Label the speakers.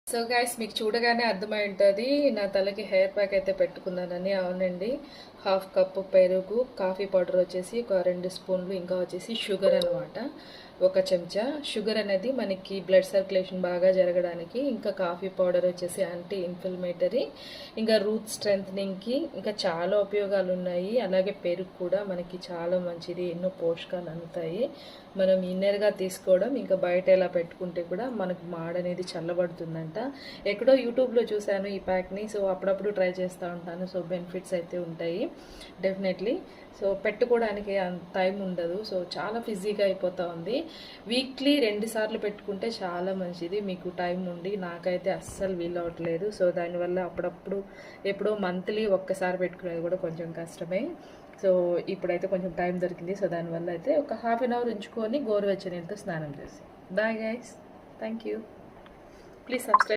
Speaker 1: So guys, మీకు చూడగానే అర్థమై ఉంటుంది నా తలకి హెయిర్ ప్యాక్ అయితే పెట్టుకున్నానని. అవునండి, హాఫ్ కప్పు పెరుగు, కాఫీ పౌడర్ వచ్చేసి ఒక 2 స్పూన్లు, ఇంకా వచ్చేసి షుగర్ అనమాట 1 చెంచా. షుగర్ అనేది మనకి బ్లడ్ సర్క్యులేషన్ బాగా జరగడానికి, ఇంకా కాఫీ పౌడర్ వచ్చేసి యాంటీ ఇన్ఫ్లమేటరీ, ఇంకా రూట్ స్ట్రెంథనింగ్కి ఇంకా చాలా ఉపయోగాలు ఉన్నాయి. అలాగే పెరుగు కూడా మనకి చాలా మంచిది, ఎన్నో పోషకాలు అందుతాయి. మనం ఇన్నర్గా తీసుకోవడం, ఇంకా బయట ఎలా పెట్టుకుంటే కూడా మనకు మాడనేది చల్లబడుతుందంట. ఎక్కడో యూట్యూబ్లో చూశాను ఈ ప్యాక్ని, సో అప్పుడప్పుడు ట్రై చేస్తూ ఉంటాను. సో బెనిఫిట్స్ అయితే ఉంటాయి డెఫినెట్లీ. సో పెట్టుకోవడానికి అంత టైం ఉండదు, సో చాలా ఫిజీగా అయిపోతూ ఉంది. వీక్లీ 2 సార్లు పెట్టుకుంటే చాలా మంచిది మీకు టైం ఉండి. నాకైతే అస్సలు వీలవట్లేదు. సో దానివల్ల అప్పుడప్పుడు ఎప్పుడో మంత్లీ ఒక్కసారి పెట్టుకునేది కూడా కొంచెం కష్టమే. సో ఇప్పుడైతే కొంచెం టైం దొరికింది. సో దానివల్ల అయితే ఒక హాఫ్ అన్ అవర్ ఉంచుకొని గోరువెచ్చని నీళ్ళతో స్నానం చేసి. Bye guys, thank you. Please subscribe.